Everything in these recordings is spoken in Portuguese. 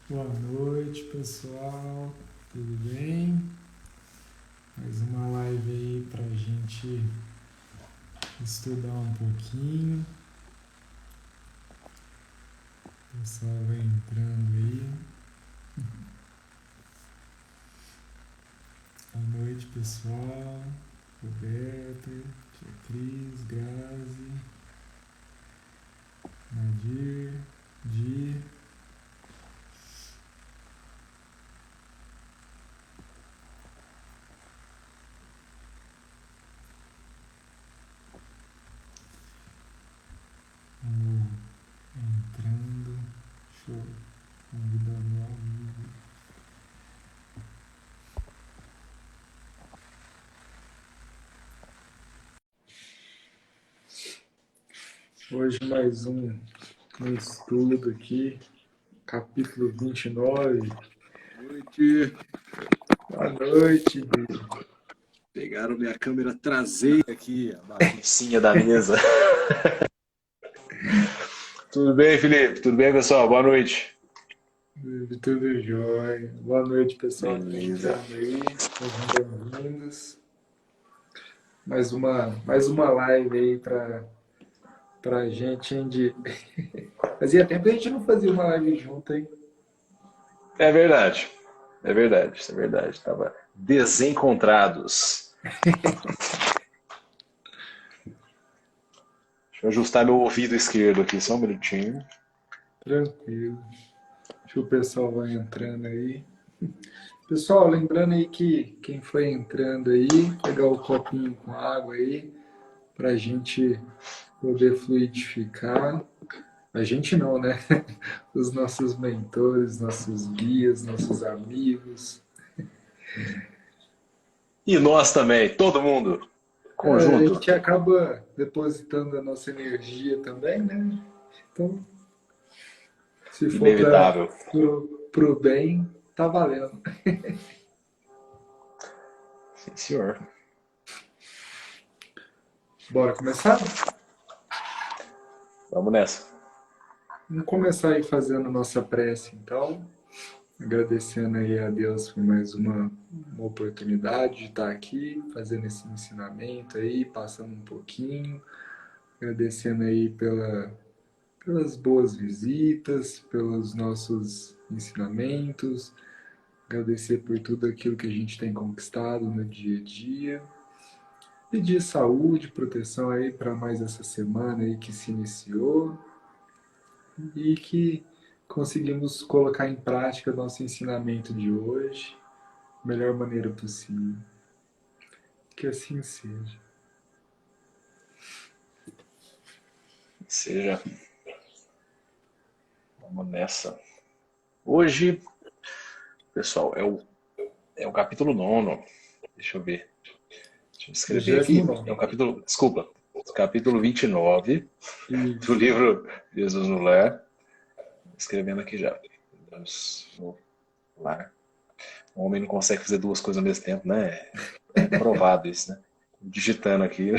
Boa noite, pessoal. Tudo bem? Mais uma live aí pra gente estudar um pouquinho. O pessoal vai entrando aí. Boa noite, pessoal. Roberta, tia Cris, Grazi, Nadir, Di. Vamos entrando. Deixa eu convidar meu amigo. Hoje mais um estudo aqui, capítulo 29. Noite. Boa noite, Di. Pegaram minha câmera traseira aqui, a baguncinha da mesa. Tudo bem, Felipe? Tudo bem, pessoal? Boa noite. Tudo jóia. Boa noite, pessoal que está Beleza. entrando aí. Sejam bem-vindos. Mais uma live aí pra gente, hein, Di? Fazia tempo que a gente não fazia uma live junto, hein? É verdade. É verdade, isso é verdade. Tava desencontrados. Deixa eu ajustar meu ouvido esquerdo aqui, só um minutinho. Tranquilo. Acho que o pessoal vai entrando aí. Pessoal, lembrando aí que quem foi entrando aí, pegar o copinho com água aí, pra gente poder fluidificar. A gente não, né? Os nossos mentores, nossos guias, nossos amigos. E nós também, todo mundo, A conjunto. gente acaba depositando a nossa energia também, né? Então, se for para Inevitável. pro bem, tá valendo. Sim, senhor. Bora começar? Vamos nessa. Vamos começar aí fazendo a nossa prece, então. Agradecendo aí a Deus por mais uma oportunidade de estar aqui, fazendo esse ensinamento aí, passando um pouquinho. Agradecendo aí pelas boas visitas, pelos nossos ensinamentos, agradecer por tudo aquilo que a gente tem conquistado no dia a dia. Pedir saúde, proteção aí para mais essa semana aí que se iniciou e que conseguimos colocar em prática nosso ensinamento de hoje da melhor maneira possível. Que assim seja. Seja. Vamos nessa. Hoje, pessoal, é o capítulo 9. Deixa eu ver. Deixa eu escrever aqui. É o 29. capítulo, desculpa, capítulo 29 do Isso. livro Jesus no Lar. Escrevendo aqui já. Jesus no Lar. O homem não consegue fazer duas coisas ao mesmo tempo, né? É provado isso, né? Digitando aqui.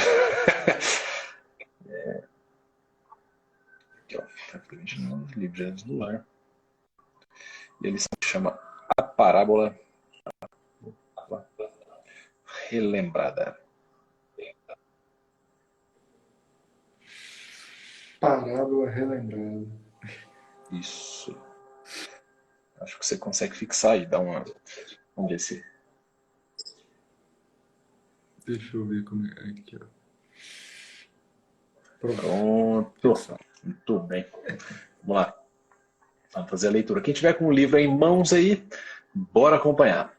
Aqui, ó. Capítulo 29, livro Jesus no Lar. E ele se chama A Parábola Relembrada. Parábola relembrada. Isso. Acho que você consegue fixar aí, dá uma. Vamos ver se. Deixa eu ver como é aqui, ó. Pronto. Pronto. Fixar. Muito bem. Vamos lá. Vamos fazer a leitura. Quem tiver com o livro em mãos aí, bora acompanhar.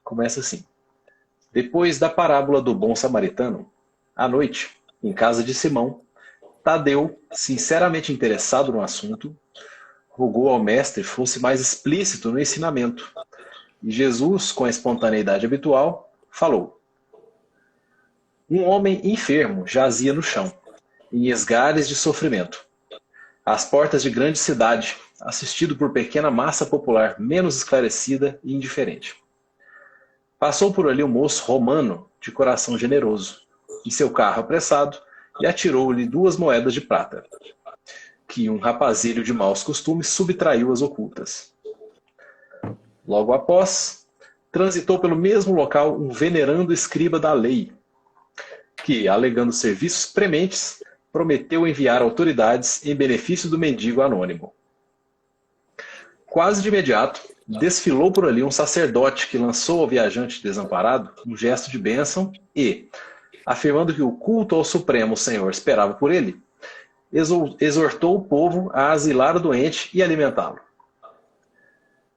Começa assim. Depois da parábola do bom samaritano, à noite, em casa de Simão, Tadeu, sinceramente interessado no assunto, rogou ao mestre fosse mais explícito no ensinamento. E Jesus, com a espontaneidade habitual, falou: um homem enfermo jazia no chão, em esgares de sofrimento, às portas de grande cidade, assistido por pequena massa popular menos esclarecida e indiferente. Passou por ali um moço romano, de coração generoso, em seu carro apressado, e atirou-lhe 2 moedas de prata, que um rapazilho de maus costumes subtraiu as ocultas. Logo após, transitou pelo mesmo local um venerando escriba da lei, que, alegando serviços prementes, prometeu enviar autoridades em benefício do mendigo anônimo. Quase de imediato, desfilou por ali um sacerdote que lançou ao viajante desamparado um gesto de bênção e, afirmando que o culto ao Supremo Senhor esperava por ele, exortou o povo a asilar o doente e alimentá-lo.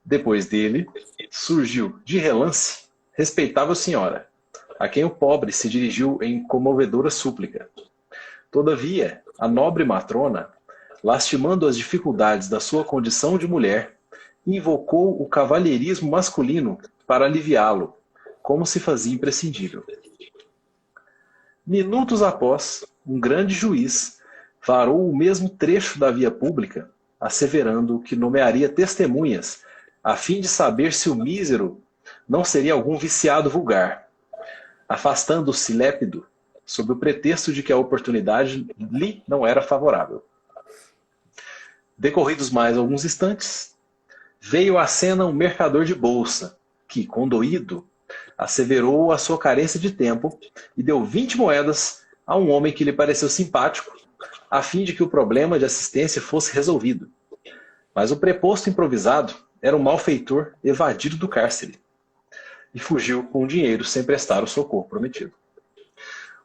Depois dele, surgiu, de relance, respeitável senhora, a quem o pobre se dirigiu em comovedora súplica. Todavia, a nobre matrona, lastimando as dificuldades da sua condição de mulher, invocou o cavalheirismo masculino para aliviá-lo, como se fazia imprescindível. Minutos após, um grande juiz varou o mesmo trecho da via pública, asseverando que nomearia testemunhas, a fim de saber se o mísero não seria algum viciado vulgar, afastando-se lépido, sob o pretexto de que a oportunidade lhe não era favorável. Decorridos mais alguns instantes, veio à cena um mercador de bolsa, que, condoído, asseverou a sua carência de tempo e deu 20 moedas a um homem que lhe pareceu simpático, a fim de que o problema de assistência fosse resolvido. Mas o preposto improvisado era um malfeitor evadido do cárcere e fugiu com o dinheiro sem prestar o socorro prometido.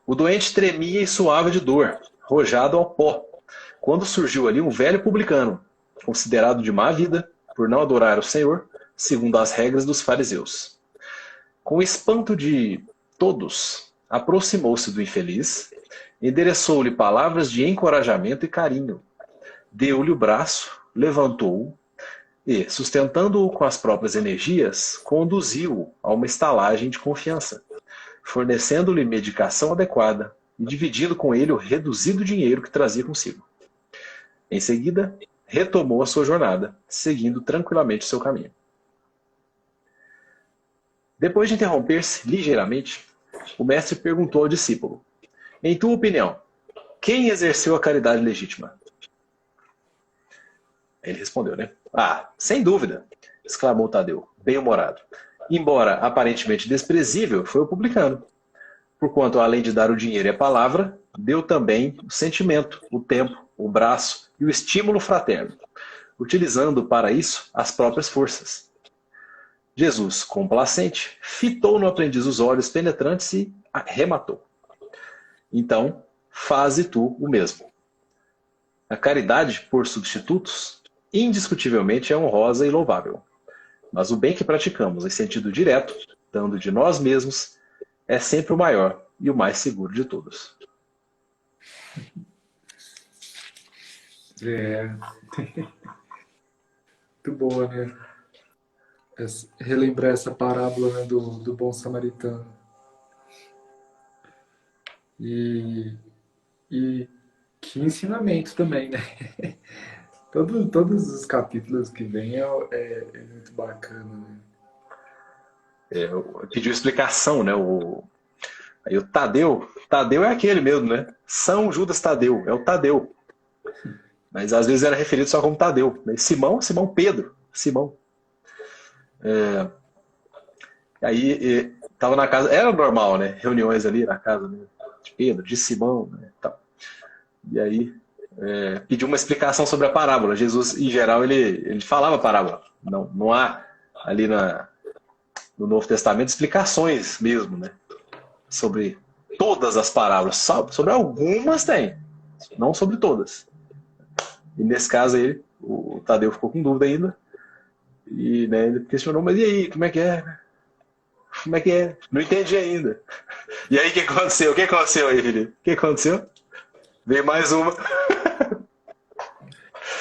O doente tremia e suava de dor, rojado ao pó, quando surgiu ali um velho publicano, considerado de má vida, por não adorar o Senhor, segundo as regras dos fariseus. Com espanto de todos, aproximou-se do infeliz, endereçou-lhe palavras de encorajamento e carinho, deu-lhe o braço, levantou-o e, sustentando-o com as próprias energias, conduziu-o a uma estalagem de confiança, fornecendo-lhe medicação adequada e dividindo com ele o reduzido dinheiro que trazia consigo. Em seguida, retomou a sua jornada, seguindo tranquilamente o seu caminho. Depois de interromper-se ligeiramente, o mestre perguntou ao discípulo: em tua opinião, quem exerceu a caridade legítima? Ele respondeu, né? Ah, sem dúvida, exclamou Tadeu, bem-humorado. Embora aparentemente desprezível, foi o publicano. Porquanto, além de dar o dinheiro e a palavra, deu também o sentimento, o tempo, o braço e o estímulo fraterno, utilizando para isso as próprias forças. Jesus, complacente, fitou no aprendiz os olhos penetrantes e arrematou. Então, faze tu o mesmo. A caridade por substitutos, indiscutivelmente é honrosa e louvável. Mas o bem que praticamos em sentido direto, dando de nós mesmos, é sempre o maior e o mais seguro de todos. É. Muito boa, né? Relembrar essa parábola, né, do bom samaritano. E que ensinamento também, né? Todos os capítulos que vem é muito bacana, né? Pediu explicação, né? Aí o Tadeu é aquele mesmo, né? São Judas Tadeu, é o Tadeu. Mas às vezes era referido só como Tadeu. Simão Pedro, Simão. Aí tava na casa, era normal, né? Reuniões ali na casa, né, de Pedro, de Simão, né? Tal. E aí pediu uma explicação sobre a parábola. Jesus, em geral, ele falava parábola. Não há ali no Novo Testamento explicações mesmo, né? Sobre todas as parábolas. Sobre algumas tem, não sobre todas. E nesse caso aí, o Tadeu ficou com dúvida ainda. E, né, ele questionou, mas e aí, como é que é? Como é que é? Não entendi ainda. E aí, o que aconteceu? O que aconteceu aí, Felipe? O que aconteceu? Veio mais uma.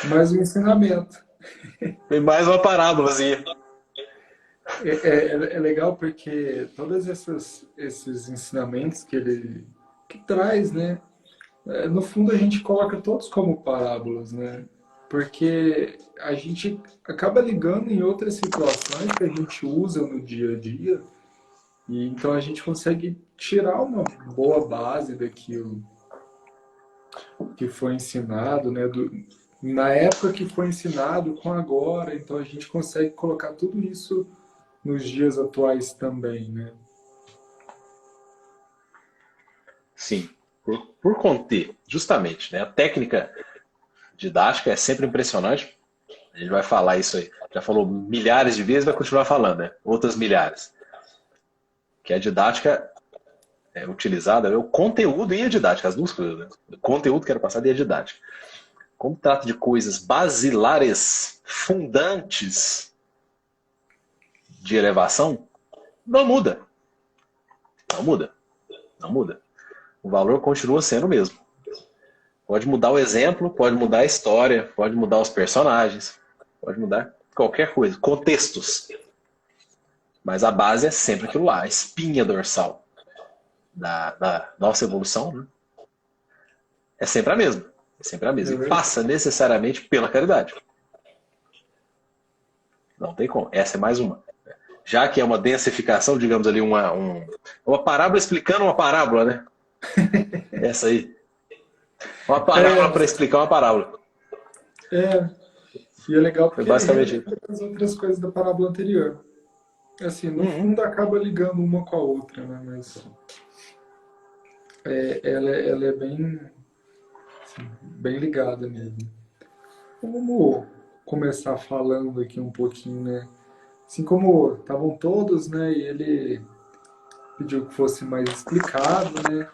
Mais um ensinamento. Veio mais uma parábolazinha. É legal porque todos esses ensinamentos que ele traz, né? No fundo, a gente coloca todos como parábolas, né? Porque a gente acaba ligando em outras situações que a gente usa no dia a dia, e então a gente consegue tirar uma boa base daquilo que foi ensinado, né? na época que foi ensinado com agora, então a gente consegue colocar tudo isso nos dias atuais também, né? Sim, por conter, justamente, né? A técnica didática é sempre impressionante. A gente vai falar isso aí. Já falou milhares de vezes, vai continuar falando, né? Outras milhares. Que a didática é utilizada, é o conteúdo e a didática, as duas coisas, né? O conteúdo que era passado e a didática. Como trata de coisas basilares, fundantes de elevação, não muda. Não muda. Não muda. O valor continua sendo o mesmo. Pode mudar o exemplo, pode mudar a história, pode mudar os personagens, pode mudar qualquer coisa, contextos. Mas a base é sempre aquilo lá, a espinha dorsal da nossa evolução, né? É sempre a mesma. É sempre a É mesma. E verdade. passa necessariamente pela caridade. Não tem como. Essa é mais uma. Já que é uma densificação, digamos ali, uma parábola explicando uma parábola, né? Essa aí. Uma parábola para explicar uma parábola. É, e é legal Foi porque ele basicamente isso. relembra as outras coisas da parábola anterior. Assim, no Uhum. fundo acaba ligando uma com a outra, né? Mas ela é bem, bem ligada mesmo. Então, vamos começar falando aqui um pouquinho, né? Assim como estavam todos, né? E ele pediu que fosse mais explicado, né?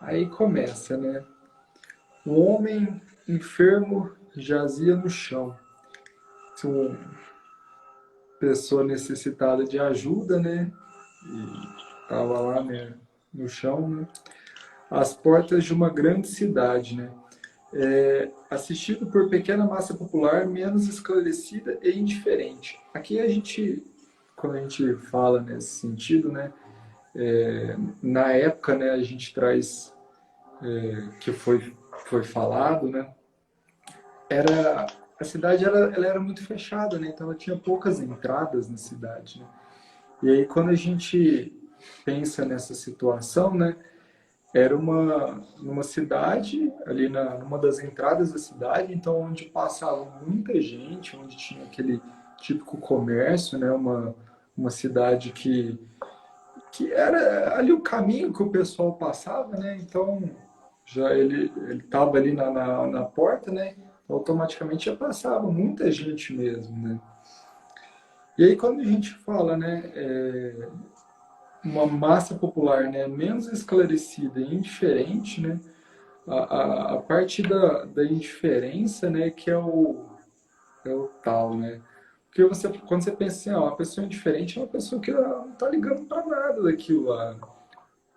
Aí começa, né? O homem enfermo jazia no chão. Se uma pessoa necessitada de ajuda, né? E tava lá, né? No chão, né? Às portas de uma grande cidade, né? Assistido por pequena massa popular menos esclarecida e indiferente. Aqui a gente, quando a gente fala nesse sentido, né? Na época, né? A gente traz que foi falado, né? Era a cidade ela era muito fechada, né? Então ela tinha poucas entradas na cidade, né? E aí quando a gente pensa nessa situação, né? Era numa cidade, ali numa das entradas da cidade, então onde passava muita gente, onde tinha aquele típico comércio, né? Uma cidade que era ali o caminho que o pessoal passava, né? Então já ele estava ali na porta, né? Automaticamente já passava muita gente mesmo, né? E aí quando a gente fala, né, uma massa popular, né, menos esclarecida e indiferente, né, a parte da indiferença, né, que é o tal, né? Porque você, quando você pensa assim, ó, uma pessoa indiferente é uma pessoa que não tá ligando para nada daquilo lá.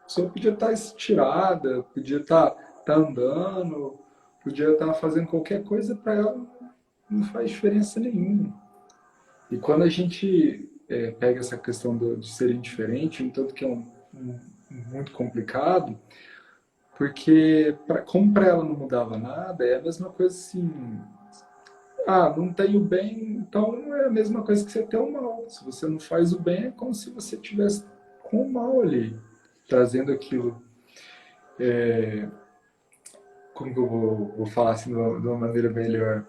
A pessoa podia estar estirada, podia tá andando, podia estar fazendo qualquer coisa para ela, não faz diferença nenhuma. E quando a gente pega essa questão de ser indiferente, um tanto que é muito complicado, porque como para ela não mudava nada, é a mesma coisa assim, ah, não tenho bem, então é a mesma coisa que você ter o mal. Se você não faz o bem, é como se você tivesse com o mal ali, trazendo aquilo. Como que eu vou falar assim de uma maneira melhor?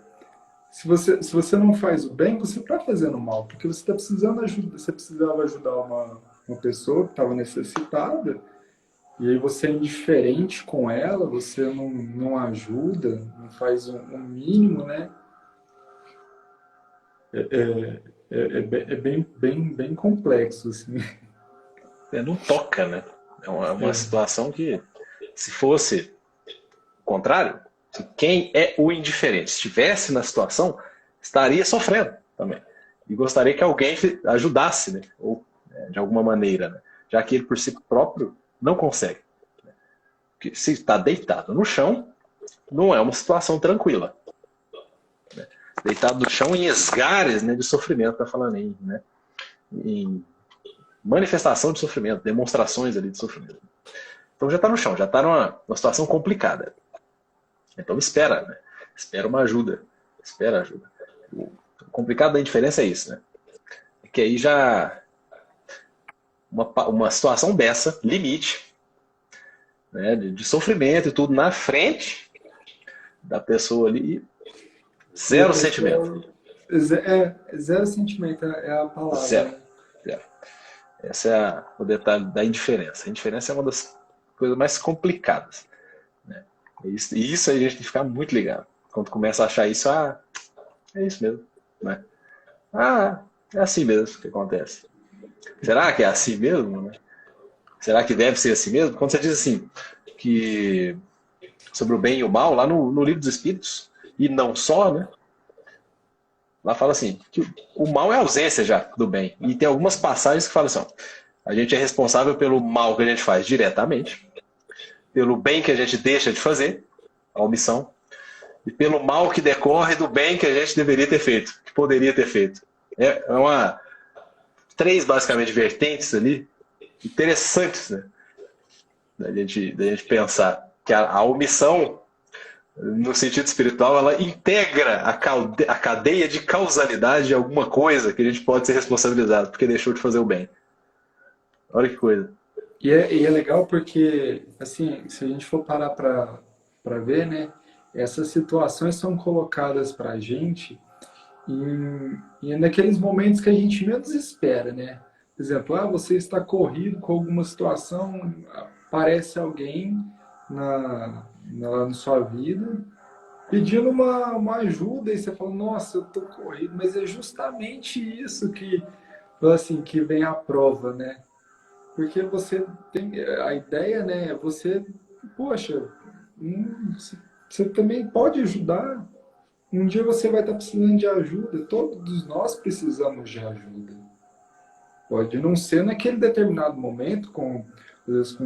Se você não faz o bem, você está fazendo mal, porque você está precisando ajuda, você precisava ajudar uma pessoa que estava necessitada, e aí você é indiferente com ela, você não ajuda, não faz um mínimo, né? É bem complexo, assim. É, não toca, né? É uma situação que, se fosse o contrário, se quem é o indiferente estivesse na situação, estaria sofrendo também. E gostaria que alguém ajudasse, né? Ou de alguma maneira, né? Já que ele por si próprio não consegue. Porque se está deitado no chão, não é uma situação tranquila. Deitado no chão em esgares, né, de sofrimento, está falando aí, né? Em manifestação de sofrimento, demonstrações ali de sofrimento. Então já está no chão, já está numa situação complicada. Então espera, né? Espera uma ajuda. Espera ajuda. O complicado da indiferença é isso, né? É que aí já uma situação dessa, limite, né, de sofrimento e tudo na frente da pessoa ali, E a Zero sentimento. pessoa... zero sentimento é a palavra, Zero. né? Zero. Esse é o detalhe da indiferença. A indiferença é uma das coisas mais complicadas, né? E isso aí a gente tem que ficar muito ligado. Quando começa a achar isso, é isso mesmo, né? É assim mesmo que acontece. Será que é assim mesmo, né? Será que deve ser assim mesmo? Quando você diz assim, que sobre o bem e o mal, lá no Livro dos Espíritos, e não só, né? Lá fala assim, que o mal é a ausência já do bem. E tem algumas passagens que falam assim, ó, a gente é responsável pelo mal que a gente faz diretamente, pelo bem que a gente deixa de fazer, a omissão, e pelo mal que decorre do bem que a gente deveria ter feito, que poderia ter feito. É uma três basicamente vertentes ali, interessantes, né? Da gente pensar que a omissão, no sentido espiritual, ela integra a cadeia de causalidade de alguma coisa que a gente pode ser responsabilizado porque deixou de fazer o bem. Olha que coisa. E é legal porque, assim, se a gente for parar para ver, né, essas situações são colocadas para a gente em naqueles momentos que a gente menos espera, né? Por exemplo, você está corrido com alguma situação, aparece alguém lá na sua vida pedindo uma ajuda e você fala, nossa, eu tô corrido, mas é justamente isso assim, que vem à prova, né? Porque você tem a ideia, né? Você, poxa, você também pode ajudar. Um dia você vai estar precisando de ajuda. Todos nós precisamos de ajuda. Pode não ser naquele determinado momento, às vezes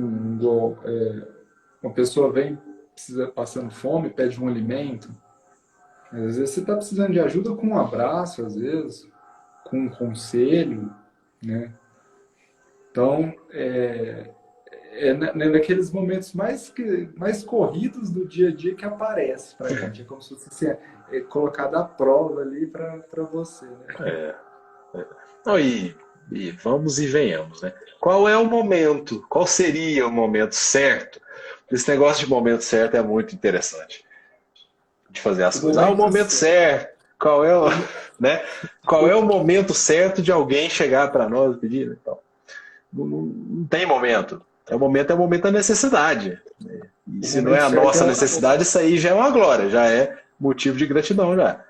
uma pessoa vem passando fome, pede um alimento. Às vezes você está precisando de ajuda com um abraço, às vezes, com um conselho, né? Então, naqueles momentos mais corridos do dia a dia que aparece para a gente. É como se fosse assim, colocado à prova ali para você, né? Não, e vamos e venhamos, né? Qual é o momento? Qual seria o momento certo? Esse negócio de momento certo é muito interessante de fazer as O coisas. O momento momento certo. certo. Qual é né? Qual é o momento certo de alguém chegar para nós e pedir? Então, não tem momento. É o momento da necessidade. E O se não é momento a certo nossa necessidade, isso aí já é uma glória, já é motivo de gratidão já.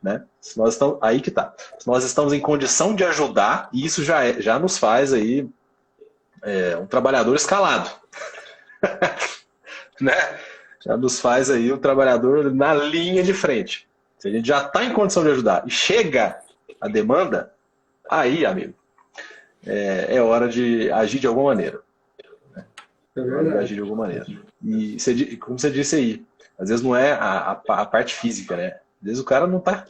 Né? Se nós estamos, aí que tá. Se nós estamos em condição de ajudar, isso já nos faz aí um trabalhador escalado. Né? Já nos faz aí um trabalhador na linha de frente. Se a gente já está em condição de ajudar e chega a demanda, aí, amigo, é hora de agir de alguma maneira. é É hora de agir verdade. de alguma maneira. E como você disse aí, às vezes não é a parte física, né? Às vezes o cara não está.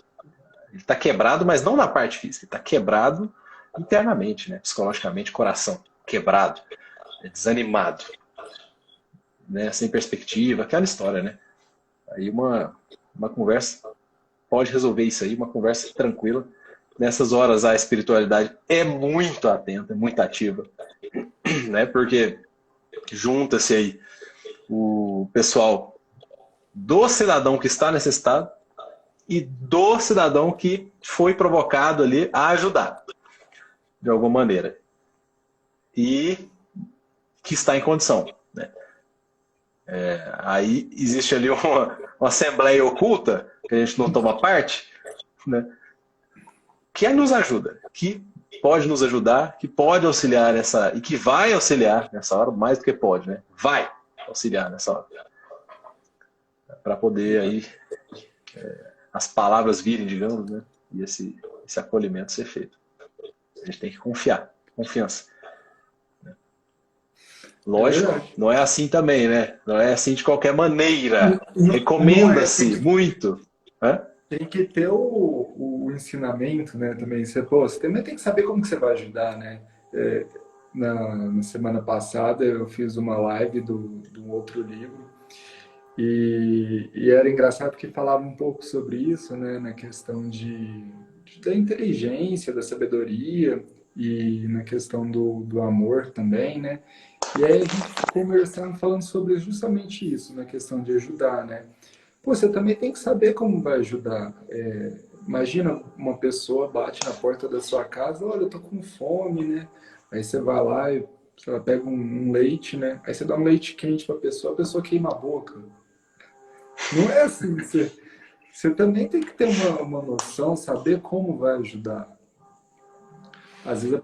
Ele está quebrado, mas não na parte física. Ele está quebrado internamente, né? Psicologicamente, coração quebrado, desanimado, né? Sem perspectiva, aquela história, né? Aí uma conversa pode resolver isso aí, uma conversa tranquila. Nessas horas a espiritualidade é muito atenta, muito ativa, né? Porque junta-se aí o pessoal do cidadão que está necessitado e do cidadão que foi provocado ali a ajudar, de alguma maneira. E que está em condição. Né? Aí existe ali uma assembleia oculta, que a gente não toma parte, né? Que nos ajuda, que pode nos ajudar, que pode auxiliar e que vai auxiliar nessa hora, mais do que pode, né? Vai auxiliar nessa hora. Para poder aí as palavras virem, digamos, né? E esse acolhimento ser feito. A gente tem que confiar, confiança. É Lógico, verdade. não é assim também, né? Não é assim de qualquer maneira. Não é, Recomenda-se muito. Né? tem que ter o ensinamento, né, também. Você também tem que saber como que você vai ajudar, né? É, na semana passada eu fiz uma live de um outro livro e era engraçado porque falava um pouco sobre isso, né, na questão da inteligência, da sabedoria e na questão do amor também, né? E aí a gente ficou conversando, falando sobre justamente isso, na questão de ajudar, né? Pô, você também tem que saber como vai ajudar. Imagina uma pessoa bate na porta da sua casa, olha, eu tô com fome, né? Aí você vai lá e sei lá, pega um leite, né? Aí você dá um leite quente pra pessoa, a pessoa queima a boca. Não é assim, você também tem que ter uma noção, saber como vai ajudar. Às vezes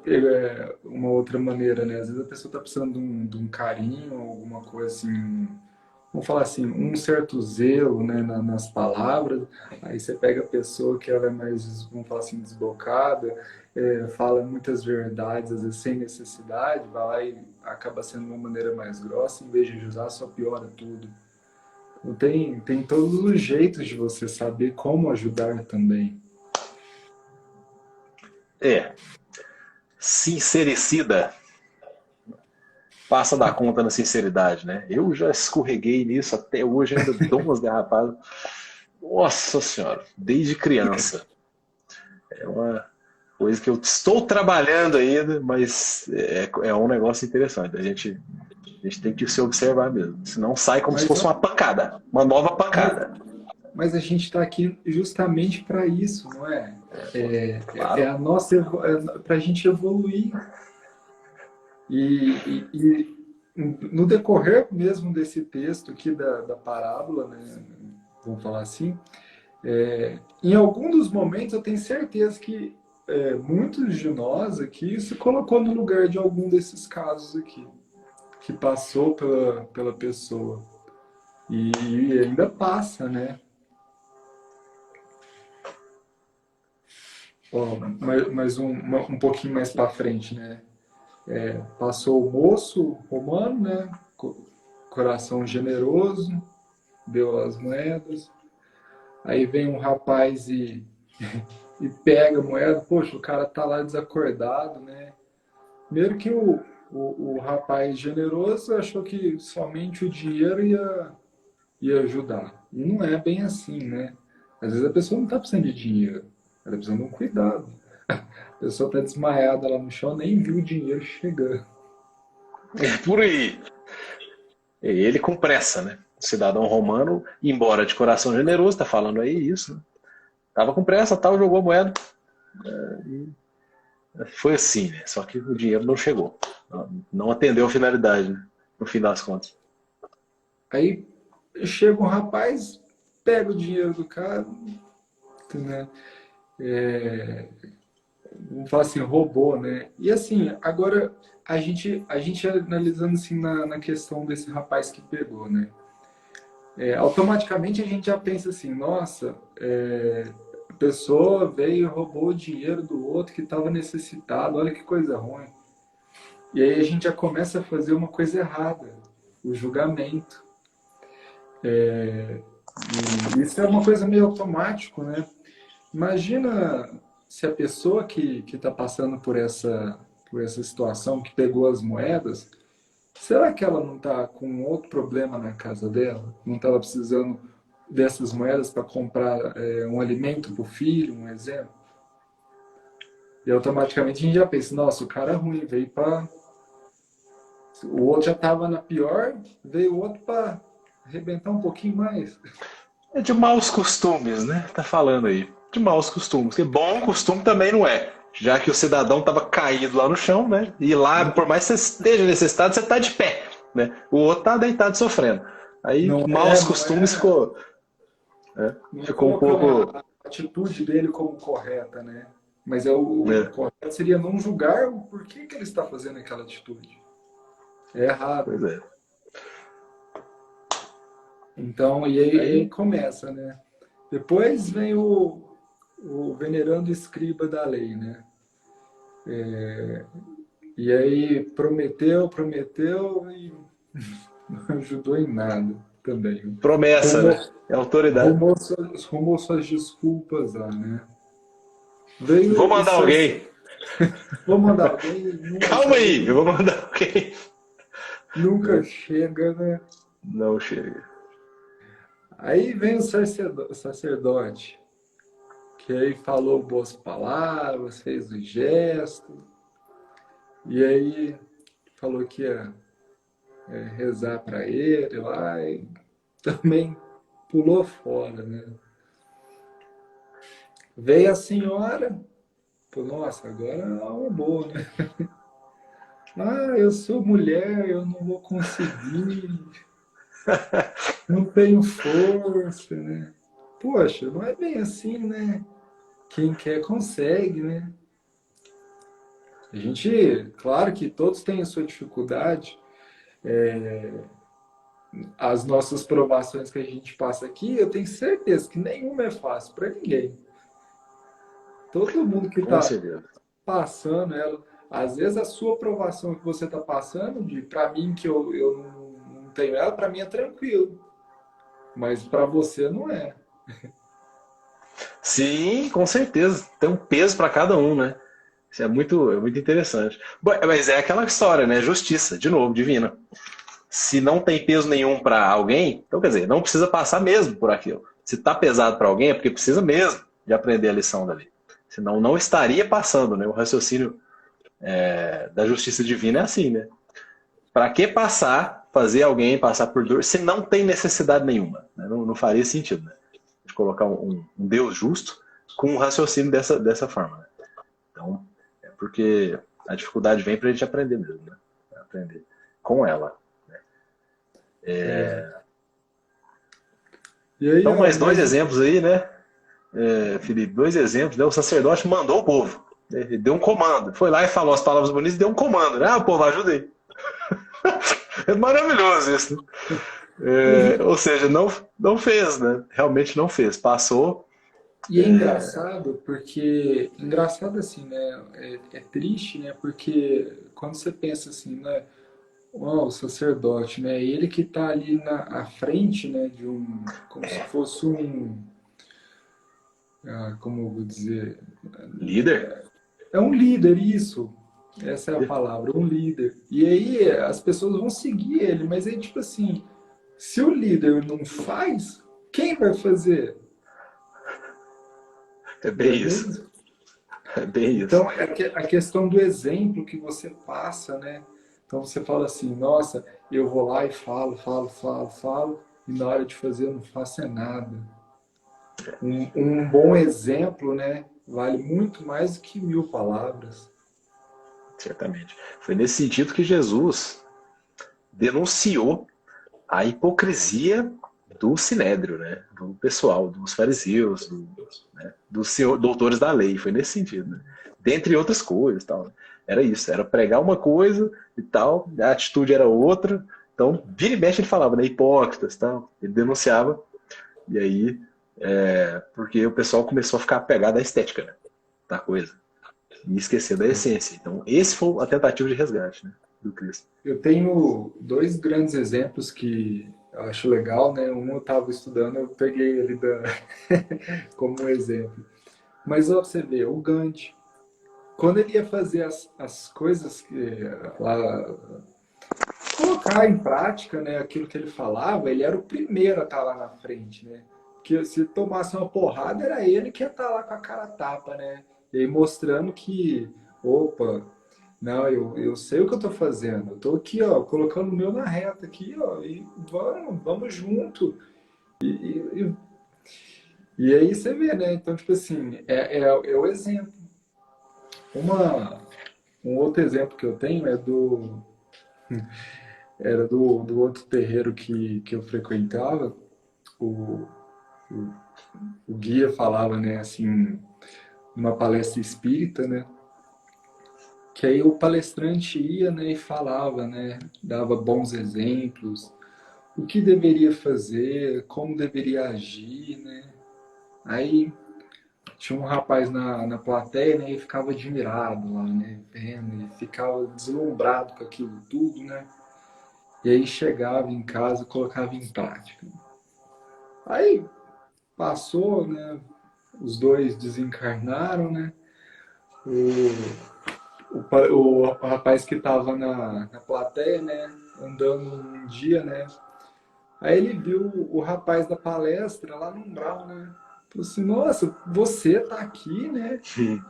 uma outra maneira, né? Às vezes a pessoa está precisando de um carinho, alguma coisa assim, vamos falar assim, um certo zelo, né, nas palavras. Aí você pega a pessoa que ela é mais, vamos falar assim, desbocada, fala muitas verdades, às vezes sem necessidade, vai lá e acaba sendo uma maneira mais grossa, em vez de ajudar, só piora tudo. Então, tem todos os jeitos de você saber como ajudar também. É, sincericida passa da conta na sinceridade, né? Eu já escorreguei nisso até hoje, ainda dou umas garrafadas. Nossa senhora, desde criança. É uma coisa que eu estou trabalhando ainda, mas é um negócio interessante. A gente tem que se observar mesmo. Senão sai como se Mas, fosse uma pancada, uma nova mas, pancada. mas a gente está aqui justamente para isso, não é? É Claro. a nossa, para a gente evoluir. E no decorrer mesmo desse texto aqui da parábola, né, vamos falar assim, em algum dos momentos eu tenho certeza que muitos de nós aqui se colocou no lugar de algum desses casos aqui, que passou pela pessoa. E ainda passa, né? Ó, um pouquinho mais para frente, né? Passou o moço romano, né? Coração generoso, deu as moedas. Aí vem um rapaz e pega a moeda. Poxa, o cara tá lá desacordado, né? Primeiro que o rapaz generoso achou que somente o dinheiro ia ajudar. E não é bem assim, né? Às vezes a pessoa não tá precisando de dinheiro, ela tá precisando de um cuidado. A pessoa tá desmaiada lá no chão, nem viu o dinheiro chegando. Por aí. Ele com pressa, né? O cidadão romano, embora de coração generoso, tá falando aí isso, né? Tava com pressa, tal, jogou a moeda. Foi assim, né? Só que o dinheiro não chegou. Não atendeu a finalidade, né? No fim das contas. Aí chega um rapaz, pega o dinheiro do cara, né? Vamos falar assim, robô, né? E assim, agora a gente analisando assim na questão desse rapaz que pegou, né? Automaticamente a gente já pensa assim, nossa, a pessoa veio e roubou o dinheiro do outro que estava necessitado, olha que coisa ruim. E aí a gente já começa a fazer uma coisa errada, o julgamento. E isso é uma coisa meio automático, né? Imagina se a pessoa que está passando por essa situação, que pegou as moedas, será que ela não está com outro problema na casa dela? Não estava precisando dessas moedas para comprar um alimento para o filho, um exemplo? E automaticamente a gente já pensa, nossa, o cara é ruim, veio para. O outro já estava na pior, veio o outro para arrebentar um pouquinho mais. É de maus costumes, né? Tá falando aí. De maus costumes. Que bom costume também não é. Já que o cidadão estava caído lá no chão, né? E lá, por mais que você esteja nesse estado, você está de pé, né? O outro tá deitado sofrendo. Aí, Não é, maus não costumes é, não é ficou um colocar pouco. a atitude dele como correta, né? Mas o Né? correto seria não julgar o porquê que ele está fazendo aquela atitude. É errado. Pois é. Então, e aí Aí, começa, né? Depois vem o venerando escriba da lei, né? E aí prometeu e não ajudou em nada também. promessa, Arrumou, né? É autoridade. arrumou suas desculpas lá, né? Vou Veio o mandar sacerdote. alguém. Vou mandar alguém, nunca Calma chega, aí, eu vou mandar alguém. nunca Né? chega, né? Não chega. Aí vem o sacerdote, que aí falou boas palavras, fez o gesto, e aí falou que ia rezar para ele lá, e também. pulou fora, né? Veio a senhora, falou, nossa, agora é uma boa, né? Ah, eu sou mulher, eu não vou conseguir, não tenho força, né? Poxa, não é bem assim, né? Quem quer consegue, né? A gente, claro que todos têm a sua dificuldade, as nossas provações que a gente passa aqui, eu tenho certeza que nenhuma é fácil para ninguém. Todo mundo que Com está certeza. passando ela, às vezes a sua provação que você está passando, de para mim que eu não tenho ela, para mim é tranquilo, mas para você não é. Sim, com certeza. Tem um peso para cada um, né? Isso é muito interessante. Bom, mas é aquela história, né? Justiça, de novo, divina. Se não tem peso nenhum para alguém, então quer dizer, não precisa passar mesmo por aquilo. Se está pesado para alguém, é porque precisa mesmo de aprender a lição dali. Senão não estaria passando, né? O raciocínio da justiça divina é assim, né? Para que passar, fazer alguém passar por dor, se não tem necessidade nenhuma? Né? Não, não faria sentido, né? De colocar um Deus justo com um raciocínio dessa forma. Né? Então, é porque a dificuldade vem para a gente aprender mesmo, né? Aprender com ela. É. E aí, Então, ó, mais dois mas exemplos aí, né, Felipe? Dois exemplos, né? O sacerdote mandou o povo, né? Ele deu um comando. Foi lá e falou as palavras bonitas e deu um comando. Né? Ah, o povo, ajuda aí. É maravilhoso isso. Ou seja, não fez, né? Realmente não fez. Passou. e é engraçado porque engraçado assim, né? É triste, né? Porque quando você pensa assim, né? Ó, o sacerdote, né? Ele que está ali à frente, né? De um, como se fosse um, como eu vou dizer, Líder? é um líder, isso. Essa é a palavra, um líder. E aí as pessoas vão seguir ele, mas aí tipo assim, se o líder não faz, quem vai fazer? É Não bem é isso. mesmo? É bem isso. Então, é a questão do exemplo que você passa, né? Então, você fala assim, nossa, eu vou lá e falo, falo, falo, falo, e na hora de fazer eu não faço é nada. Um bom exemplo, né? Vale muito mais do que 1000 palavras. Certamente. Foi nesse sentido que Jesus denunciou a hipocrisia do sinédrio, né? Do pessoal, dos fariseus, dos doutores da lei. Foi nesse sentido, né? Dentre outras coisas, tal. Né? Era isso, era pregar uma coisa e tal, a atitude era outra. Então, vira e mexe ele falava, né? Hipócritas, tal. Ele denunciava e aí, porque o pessoal começou a ficar apegado à estética, né? Da coisa e esquecer da essência. Então, esse foi a tentativa de resgate, né? Do Cristo. Eu tenho dois grandes exemplos que eu acho legal, né? Um eu estava estudando, eu peguei ele como um exemplo. Mas ó, você vê, o Gandhi, quando ele ia fazer as coisas que lá colocar em prática, né, aquilo que ele falava, ele era o primeiro a estar lá na frente, né? Porque se tomasse uma porrada, era ele que ia estar lá com a cara tapa, né? E aí mostrando que, opa, não, eu sei o que eu tô fazendo. Eu tô aqui, ó, colocando o meu na reta aqui, ó, e vamos junto. E, e aí você vê, né? Então, tipo assim, é o exemplo. Um outro exemplo que eu tenho era do outro terreiro que eu frequentava. O, o, o guia falava, né, assim, numa palestra espírita, né, que aí o palestrante ia, né, e falava, né, dava bons exemplos, o que deveria fazer, como deveria agir, né. Aí tinha um rapaz na plateia, né, e ficava admirado lá, né, vendo, e ficava deslumbrado com aquilo tudo, né. E aí chegava em casa e colocava em prática. Aí passou, né? Os dois desencarnaram, né? O rapaz que estava na plateia, né? Andando um dia, né? Aí ele viu o rapaz da palestra lá no umbral, né? Falou assim, nossa, você tá aqui, né?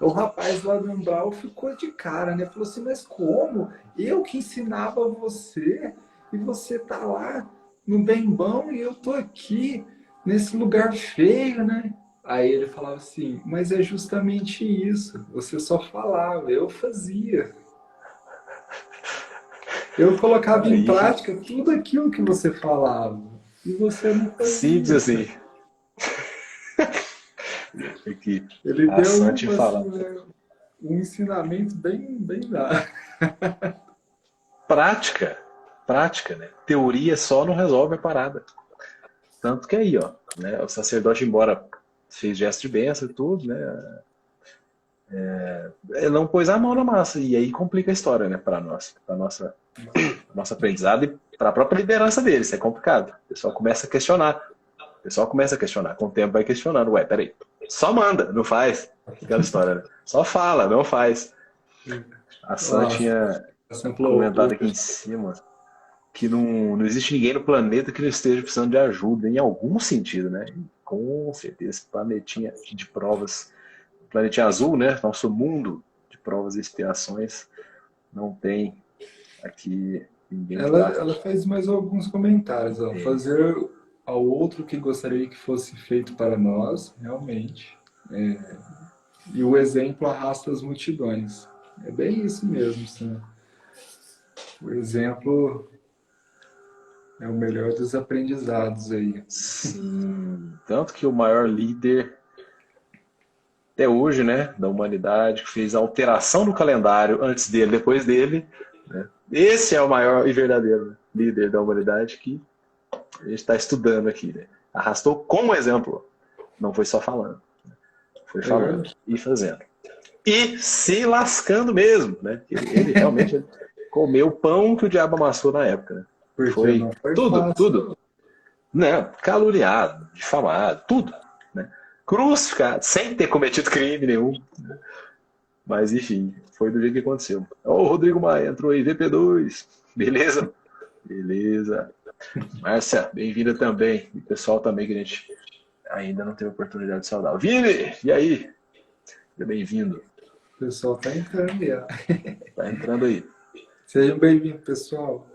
O rapaz lá do umbral ficou de cara, né? Falou assim, mas como? Eu que ensinava você e você tá lá no bem bom e eu tô aqui. nesse lugar feio, né? Aí ele falava assim, mas é justamente isso. Você só falava, eu fazia. Eu colocava em Aí, prática tudo aquilo que você falava. E você não simples fazia. assim. Aqui, Ele a deu Santi um, assim, fala. né, um ensinamento bem dado. Prática, prática, né? Teoria só não resolve a parada. Tanto que aí, ó, né? O sacerdote, embora fez gesto de bênção e tudo, né? Ele não pôs a mão na massa. E aí complica a história, né? Para nós, para nosso aprendizado e para a própria liderança deles. Isso é complicado. O pessoal começa a questionar. O pessoal começa a questionar. Com o tempo vai questionando. Ué, peraí. Só manda, não faz. Aquela história, né? Só fala, não faz. A Sam Nossa, tinha você falou, comentado aqui em cima que não existe ninguém no planeta que não esteja precisando de ajuda, em algum sentido, né? E com certeza, esse planetinha de provas, planetinha azul, né? Nosso mundo de provas e expiações, não tem aqui ninguém que vá. ela fez mais alguns comentários. Ó. É, Fazer ao outro o que gostaria que fosse feito para nós, realmente. E o exemplo arrasta as multidões. É bem isso mesmo, sim. O exemplo é o melhor dos aprendizados aí. sim, tanto que o maior líder até hoje, né, da humanidade, que fez a alteração do calendário antes dele, depois dele, né? Esse é o maior e verdadeiro líder da humanidade que a gente está estudando aqui, né? Arrastou como exemplo, não foi só falando, foi É falando verdade. e fazendo. E se lascando mesmo, né? Ele realmente comeu o pão que o diabo amassou na época, né? E Porque foi não foi tudo, fácil. tudo, né? Caluniado, difamado, tudo, né? Crucificado, sem ter cometido crime nenhum. Mas enfim, foi do jeito que aconteceu. Ô, Rodrigo Maia, entrou aí, VP2. Beleza? Beleza. Márcia, bem-vinda também. E pessoal também que a gente ainda não teve oportunidade de saudar. Vini, e aí? Seja bem-vindo. O pessoal tá entrando já. Tá entrando aí. Sejam bem-vindos, pessoal.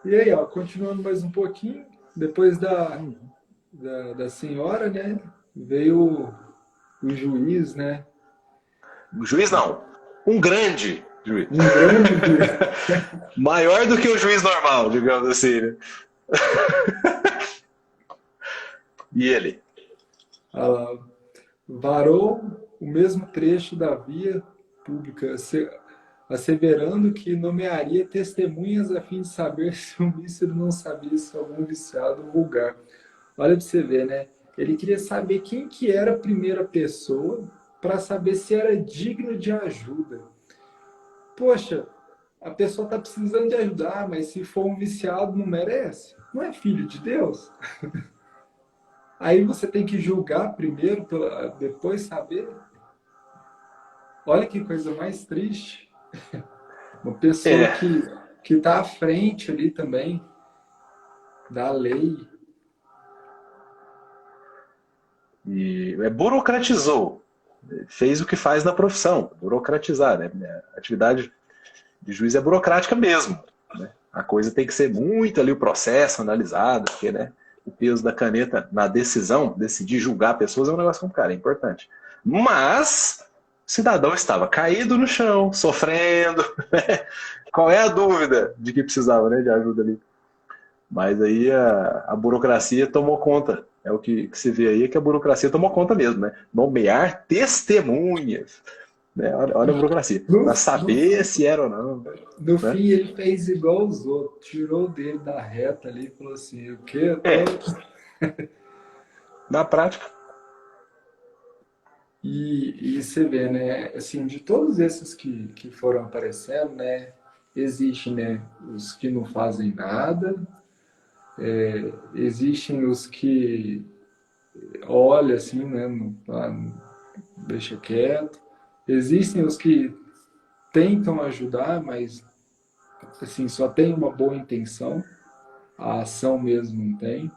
E aí, ó, continuando mais um pouquinho, depois da senhora, né, veio o juiz, né, O juiz não. Um grande juiz. um grande juiz. Maior do que o juiz normal, digamos assim, né? E ele? Ah, varou o mesmo trecho da via pública, asseverando que nomearia testemunhas a fim de saber se o mísero não sabia se algum viciado vulgar. Olha para você ver, né? Ele queria saber quem que era a primeira pessoa para saber se era digno de ajuda. Poxa, a pessoa está precisando de ajudar, mas se for um viciado, não merece? Não é filho de Deus? Aí você tem que julgar primeiro, depois saber. Olha que coisa mais triste. Uma pessoa É. que está à frente ali também da lei. E burocratizou. Fez o que faz na profissão, burocratizar, né? A atividade de juiz é burocrática mesmo, né? A coisa tem que ser muito ali o processo analisado, porque, né, o peso da caneta na decisão, decidir julgar pessoas é um negócio complicado, é importante. Mas o cidadão estava caído no chão, sofrendo, né? Qual é a dúvida de que precisava, né, de ajuda ali? Mas aí a burocracia tomou conta. É o que se vê aí, é que a burocracia tomou conta mesmo, né? Nomear testemunhas. Né? Olha a burocracia. No, Para no, saber se era ou não. no Né? fim, ele fez igual os outros. Tirou dele da reta ali e falou assim, o quê? Eu tô... É, na prática, E você vê, né? Assim, de todos esses que foram aparecendo, né? Existem, né? Os que não fazem nada, existem os que olham assim, né? Deixa quieto. Existem os que tentam ajudar, mas assim, só tem uma boa intenção, a ação mesmo não tem.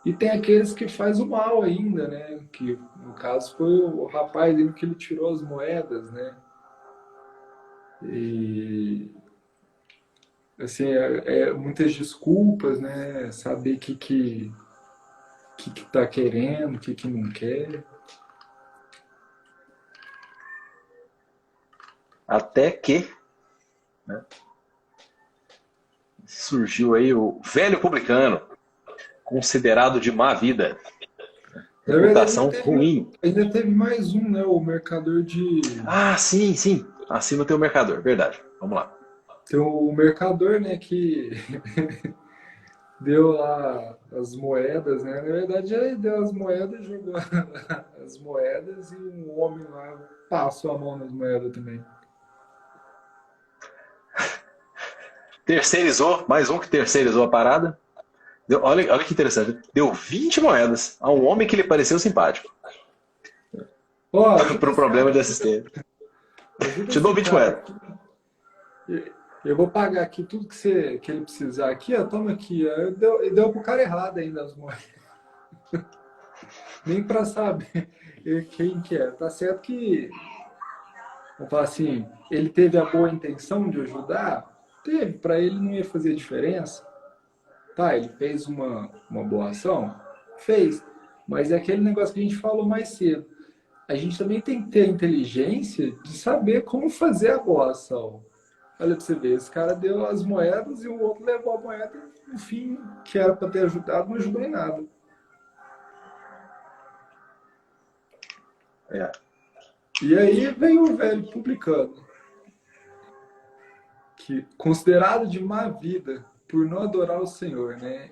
E tem aqueles que faz o mal ainda, né? Que no caso foi o rapaz ali que ele tirou as moedas, né? E assim, muitas desculpas, né? Saber que que tá querendo, o que não quer. Até que, né, surgiu aí o velho publicano, considerado de má vida, Na verdade, reputação ruim. ainda teve mais um, né? O mercador de. Ah, sim, sim. Acima tem o mercador, verdade. Vamos lá. Tem o mercador, né? Que deu lá as moedas, né? Na verdade, ele deu as moedas, jogou as moedas e um homem lá passou a mão nas moedas também. Terceirizou, mais um que terceirizou a parada. Olha que interessante. Deu 20 moedas a um homem que lhe pareceu simpático. Ó, ajuda Para o esse problema cara de aqui. assistente. Ajuda Te dou esse 20 cara moedas. aqui. Eu vou pagar aqui tudo que ele precisar aqui, ó. Toma aqui. Ó. Deu pro cara errado ainda as moedas. Nem pra saber quem que é. Tá certo que, vamos falar assim, ele teve a boa intenção de ajudar? Teve. Pra ele não ia fazer diferença. Tá, ele fez uma boa ação? Fez. Mas é aquele negócio que a gente falou mais cedo. A gente também tem que ter a inteligência de saber como fazer a boa ação. Olha pra você ver, esse cara deu as moedas e o outro levou a moeda e no fim, que era para ter ajudado, não ajudou em nada. É. E aí veio o velho publicano, que considerado de má vida por não adorar o Senhor, né?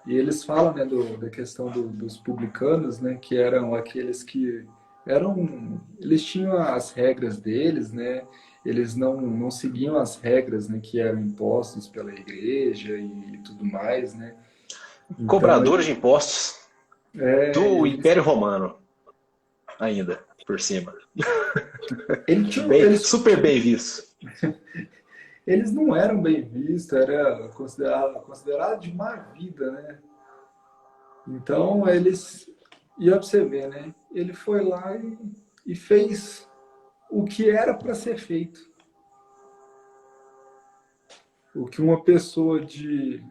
E eles falam, né, da questão dos publicanos, né, que eram aqueles que eles tinham as regras deles, né? Eles não seguiam as regras, né, que eram impostas pela igreja e tudo mais, né? Então, Cobradores de impostos do eles, Império Romano, ainda, por cima. eles, tinham, Bem, super bem visto. eles não eram bem vistos, era considerado de má vida, né? Então, eles, e pra você ver, né? Ele foi lá e fez o que era para ser feito. O que uma pessoa que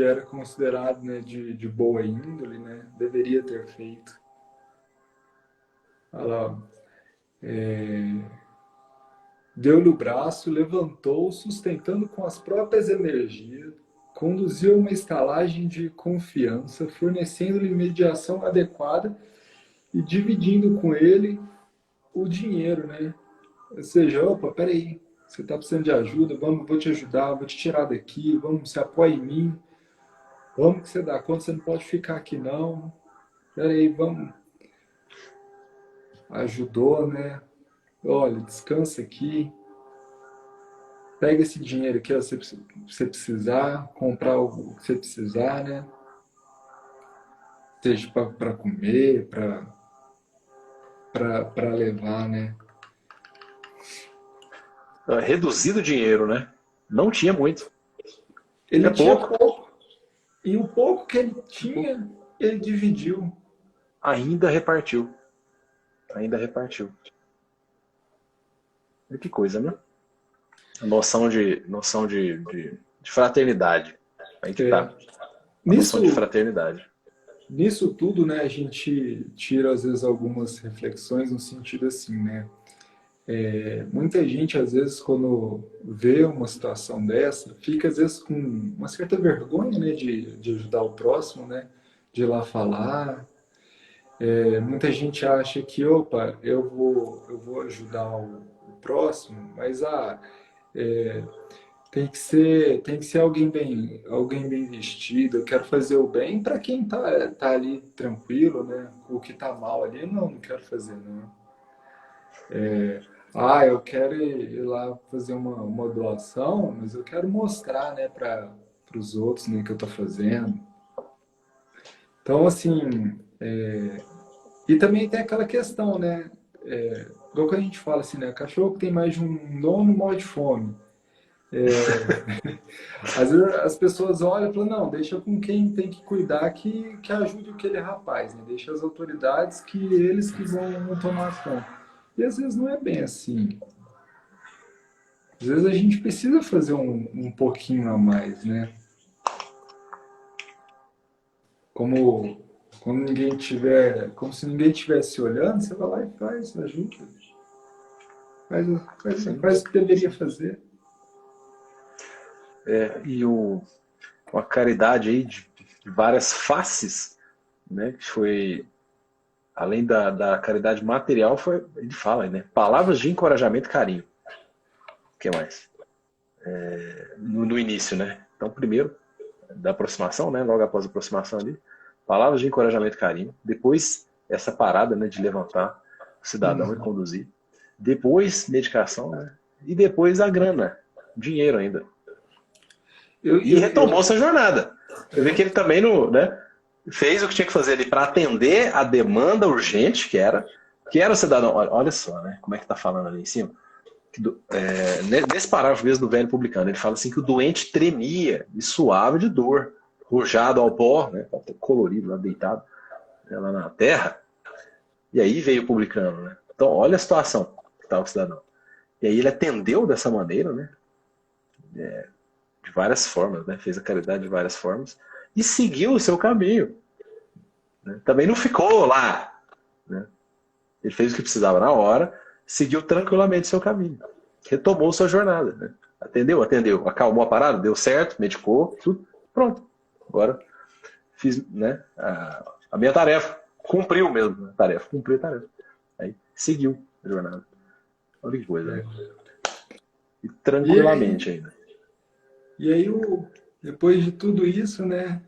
era considerado, né, de boa índole, né, deveria ter feito. Olha lá, deu-lhe o braço, levantou, sustentando com as próprias energias, conduziu a uma estalagem de confiança, fornecendo-lhe mediação adequada e dividindo com ele o dinheiro, né? Ou seja, opa, peraí, você está precisando de ajuda, vou te ajudar, vou te tirar daqui, vamos, se apoia em mim, vamos que você dá conta, você não pode ficar aqui não. Peraí, vamos. Ajudou, né? Olha, descansa aqui, pega esse dinheiro aqui, ó, se você precisar, comprar o que você precisar, né? Seja para comer, para levar, né? Reduzido o dinheiro, né? Não tinha muito. Ele É tinha pouco. pouco, e o pouco que ele tinha, ele dividiu. Ainda repartiu. Ainda repartiu. E que coisa, né? A noção de fraternidade. Aí que É, tá. A noção de nisso, fraternidade. nisso tudo, né, a gente tira às vezes algumas reflexões no sentido assim, né? Muita gente, às vezes, quando vê uma situação dessa, fica, às vezes, com uma certa vergonha, né, de ajudar o próximo, né, de ir lá falar. Muita gente acha que, opa, eu vou ajudar o próximo, mas, é, tem que ser alguém bem vestido, eu quero fazer o bem para quem tá ali tranquilo, né, o que tá mal ali, não quero fazer, não. Eu quero ir lá fazer uma doação, mas eu quero mostrar, né, para os outros, né, que eu estou fazendo. Então, assim, e também tem aquela questão, né, igual que a gente fala assim, né, cachorro que tem mais de um dono morre de fome. Às vezes as pessoas olham e falam, não, deixa com quem tem que cuidar que ajude aquele rapaz, né? Deixa as autoridades que eles que vão tomar conta. E às vezes não é bem assim. Às vezes a gente precisa fazer um pouquinho a mais, né? Como quando ninguém tiver, como se ninguém estivesse olhando, você vai lá e faz, ajuda. Sim. Faz o que deveria fazer. E uma caridade aí de várias faces, né? Que foi, além da caridade material, foi, ele fala, né? Palavras de encorajamento e carinho. O que mais? No início, né? Então, primeiro, da aproximação, né? Logo após a aproximação ali, palavras de encorajamento e carinho. Depois, essa parada, né? De levantar o cidadão e conduzir. Depois, medicação, né? E depois a grana, dinheiro ainda. E retomou sua jornada. Você vê que ele também né, fez o que tinha que fazer ali para atender a demanda urgente que era o cidadão. Olha só, né? Como é que tá falando ali em cima? Nesse parágrafo mesmo do velho publicano, ele fala assim que o doente tremia e suava de dor, rojado ao pó, né? Colorido lá deitado, né, lá na terra. E aí veio o publicano, né? Então, olha a situação que estava o cidadão. E aí ele atendeu dessa maneira, né? De várias formas, né? Fez a caridade de várias formas e seguiu o seu caminho. Né? Também não ficou lá. Né? Ele fez o que precisava na hora, seguiu tranquilamente o seu caminho. Retomou sua jornada. Né? Atendeu, acalmou a parada, deu certo, medicou, tudo. Pronto. Agora fiz, né, a minha tarefa. Cumpriu mesmo a tarefa. Cumpriu a tarefa. Aí seguiu a jornada. Olha que coisa, né? E E aí, tranquilamente ainda. e aí depois de tudo isso, né?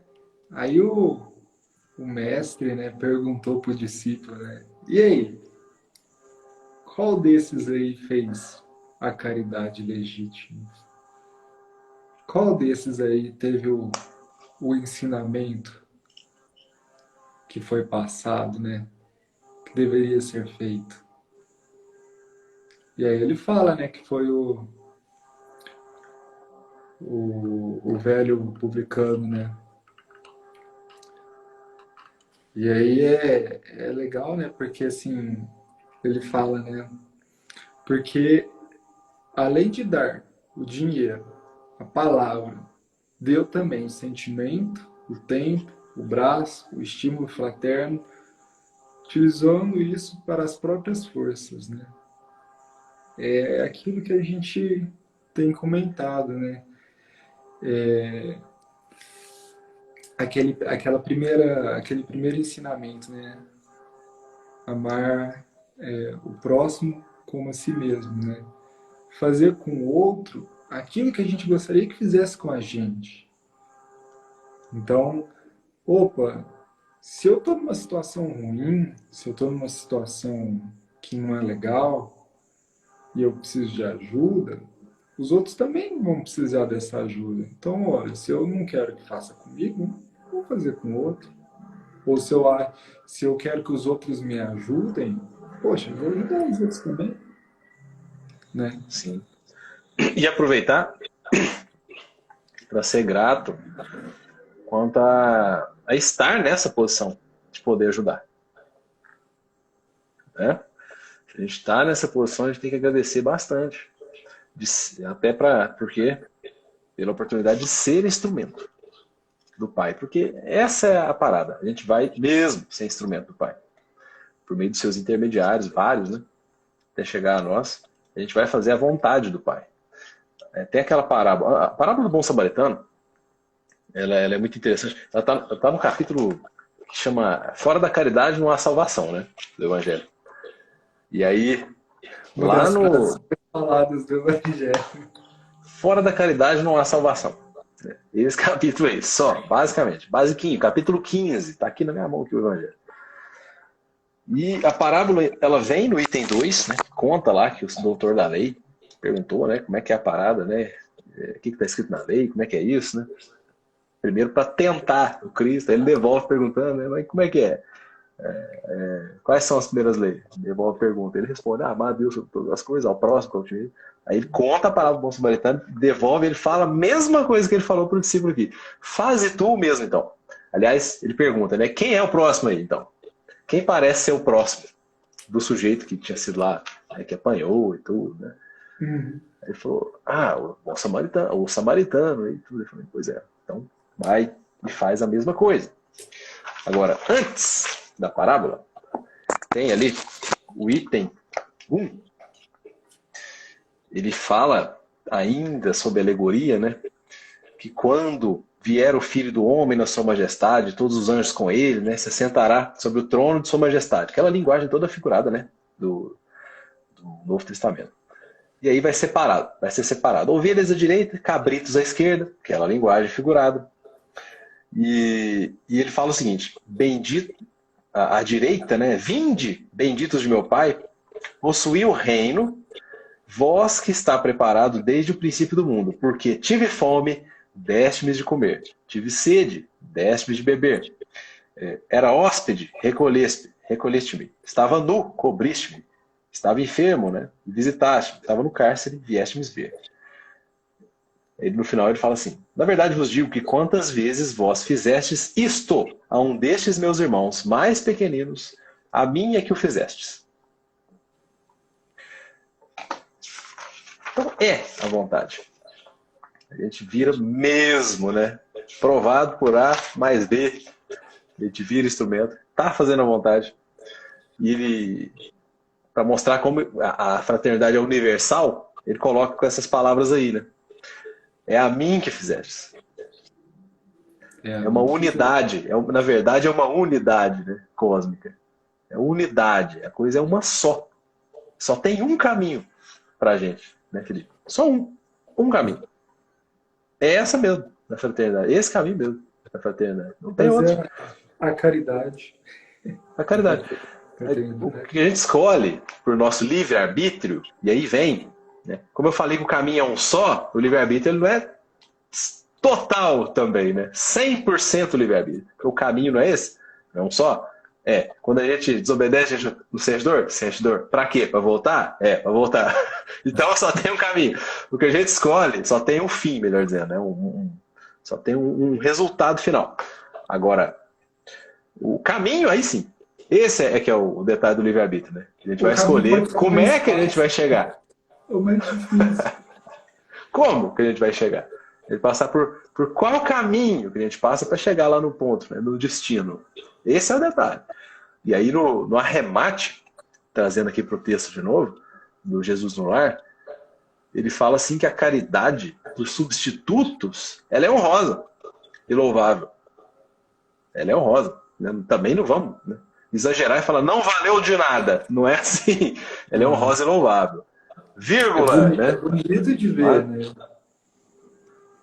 Aí o mestre, né, perguntou pro discípulo, né? E aí, qual desses aí fez a caridade legítima? Qual desses aí teve o ensinamento que foi passado, né? Que deveria ser feito? E aí ele fala, né, que foi o velho publicano, né? E aí é legal, né? Porque assim, ele fala, né? Porque além de dar o dinheiro, a palavra, deu também o sentimento, o tempo, o braço, o estímulo fraterno, utilizando isso para as próprias forças, né? É aquilo que a gente tem comentado, né? Aquele primeiro ensinamento, né? Amar o próximo como a si mesmo, né? Fazer com o outro aquilo que a gente gostaria que fizesse com a gente. Então, opa, se eu estou numa situação ruim, se eu estou numa situação que não é legal e eu preciso de ajuda, os outros também vão precisar dessa ajuda. Então, olha, se eu não quero que faça comigo, vou fazer com o outro. Ou se eu quero que os outros me ajudem, poxa, eu vou ajudar os outros também, né? Sim. E aproveitar para ser grato quanto a estar nessa posição de poder ajudar. Né? Se a gente está nessa posição, a gente tem que agradecer bastante. Até porque pela oportunidade de ser instrumento do Pai. Porque essa é a parada. A gente vai mesmo ser instrumento do Pai. Por meio dos seus intermediários, vários, né? Até chegar a nós, a gente vai fazer a vontade do Pai. Tem aquela parábola. A parábola do bom samaritano, ela é muito interessante. Ela tá no capítulo que chama Fora da Caridade não há salvação, né? Do Evangelho. E aí, Uma lá das frases no mais faladas do Evangelho. Fora da Caridade não há salvação. Esse capítulo aí, só, basicamente. Basiquinho, capítulo 15. Tá aqui na minha mão aqui o Evangelho. E a parábola, ela vem no item 2, né? Conta lá que o doutor da lei perguntou, né? Como é que é a parada, né? O que está escrito na lei, como é que é isso, né? Primeiro para tentar o Cristo, aí ele devolve perguntando, né? Mas como é que é? Quais são as primeiras leis? Devolve a pergunta. Ele responde, amar a Deus sobre todas as coisas, ao próximo, ao time. Aí ele conta a parábola do bom samaritano, devolve, ele fala a mesma coisa que ele falou para o discípulo aqui. Faze tu mesmo, então. Aliás, ele pergunta, né? Quem é o próximo aí, então? Quem parece ser o próximo do sujeito que tinha sido lá, né, que apanhou e tudo, né? Aí ele falou, o samaritano e tudo. Eu falei, pois é, então vai e faz a mesma coisa. Agora, antes da parábola, tem ali o item 1. Ele fala ainda sobre alegoria, né? Que quando vier o Filho do Homem na sua majestade, todos os anjos com ele, né? Se sentará sobre o trono de sua majestade. Aquela linguagem toda figurada, né? Do Novo Testamento. E aí vai ser separado. Ovelhas à direita, cabritos à esquerda, aquela linguagem figurada. E ele fala o seguinte: bendito, à direita, né? Vinde, benditos de meu Pai, possuí o reino, vós que está preparado desde o princípio do mundo, porque tive fome, deste-me de comer, tive sede, deste-me de beber, era hóspede, recolheste-me, estava nu, cobriste-me, estava enfermo, né? Visitaste-me, estava no cárcere, vieste-me ver. Ele, no final ele fala assim: na verdade vos digo que quantas vezes vós fizestes isto a um destes meus irmãos mais pequeninos, a mim é que o fizestes. Então é a vontade. A gente vira mesmo, né? Provado por A mais B. A gente vira instrumento, tá fazendo a vontade. E ele, para mostrar como a fraternidade é universal, ele coloca com essas palavras aí, né? É a mim que fizeste. É uma unidade. Na verdade, é uma unidade, né, cósmica. É unidade. A coisa é uma só. Só tem um caminho para a gente, né, Felipe? Só um. Um caminho. É essa mesmo, da fraternidade. Esse caminho mesmo, da fraternidade. Não tem outro. É a caridade. A caridade. O que a gente escolhe por nosso livre-arbítrio, e aí vem, né? Como eu falei que o caminho é um só, o livre-arbítrio ele não é total também, né? 100% livre-arbítrio. O caminho não é esse? É um só? Quando a gente desobedece, a gente não sente dor? Sente dor. Pra quê? Pra voltar? Pra voltar. Então só tem um caminho. O que a gente escolhe só tem um fim, melhor dizendo, né? Só tem um resultado final. Agora, o caminho, aí sim. Esse é que é o detalhe do livre-arbítrio, né? A gente vai escolher como é que a gente vai chegar. É o mais difícil. Como que a gente vai chegar? A gente passar por qual caminho que a gente passa para chegar lá no ponto, né? No destino. Esse é o detalhe. E aí no arremate, trazendo aqui para o texto de novo, do Jesus no Lar, ele fala assim que a caridade dos substitutos, ela é honrosa e louvável. Ela é honrosa. Né? Também não vamos, né, exagerar e falar, não valeu de nada. Não é assim. Ela é honrosa e louvável. Vírgula, né? É bonito de ver, né?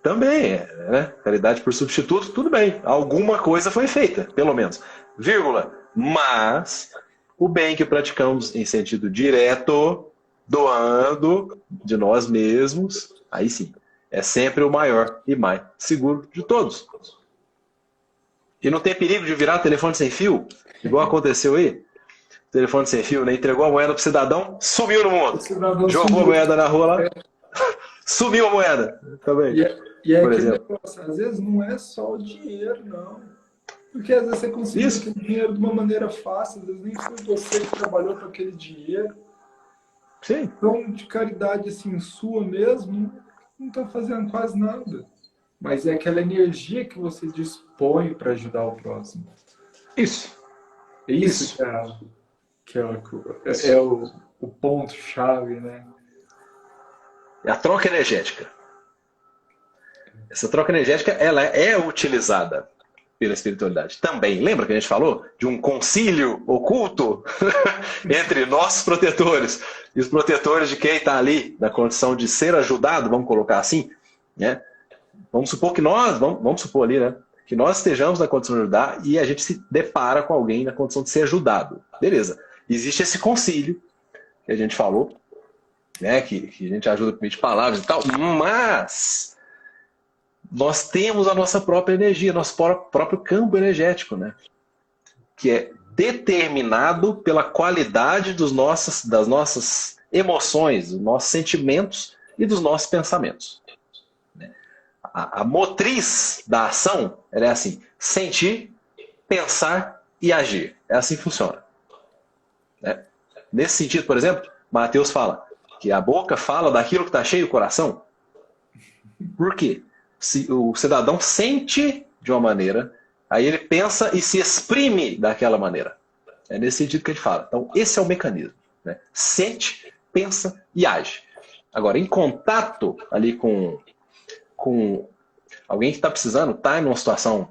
Também, né? Caridade por substituto, tudo bem. Alguma coisa foi feita, pelo menos. Vírgula. Mas o bem que praticamos em sentido direto, doando de nós mesmos, aí sim, é sempre o maior e mais seguro de todos. E não tem perigo de virar telefone sem fio, igual aconteceu aí. Telefone sem fio, né? Entregou a moeda pro cidadão, sumiu no mundo. Jogou a moeda na rua lá, sumiu a moeda. Também. E é aquele negócio, às vezes não é só o dinheiro, não. Porque às vezes você conseguiu aquele dinheiro de uma maneira fácil, às vezes nem foi você que trabalhou com aquele dinheiro. Sim. Então, de caridade assim, sua mesmo, não está fazendo quase nada. Mas é aquela energia que você dispõe para ajudar o próximo. Isso. Isso que é o ponto-chave, né? É a troca energética. Essa troca energética, ela é utilizada pela espiritualidade. Também, lembra que a gente falou de um concílio oculto entre nossos protetores e os protetores de quem está ali na condição de ser ajudado, vamos colocar assim, né? Vamos supor que vamos supor ali, né? Que nós estejamos na condição de ajudar e a gente se depara com alguém na condição de ser ajudado. Beleza. Existe esse concílio que a gente falou, né? Que a gente ajuda por meio de palavras e tal, mas nós temos a nossa própria energia, nosso próprio campo energético, né? Que é determinado pela qualidade das nossas emoções, dos nossos sentimentos e dos nossos pensamentos. A motriz da ação, ela é assim: sentir, pensar e agir. É assim que funciona. Né? Nesse sentido, por exemplo, Mateus fala que a boca fala daquilo que está cheio o coração. Por quê? Se o cidadão sente de uma maneira Aí ele pensa e se exprime daquela maneira. É nesse sentido que a gente fala. Então, esse é o mecanismo, né? Sente, pensa e age. Agora, em contato ali com alguém que está precisando, está em uma situação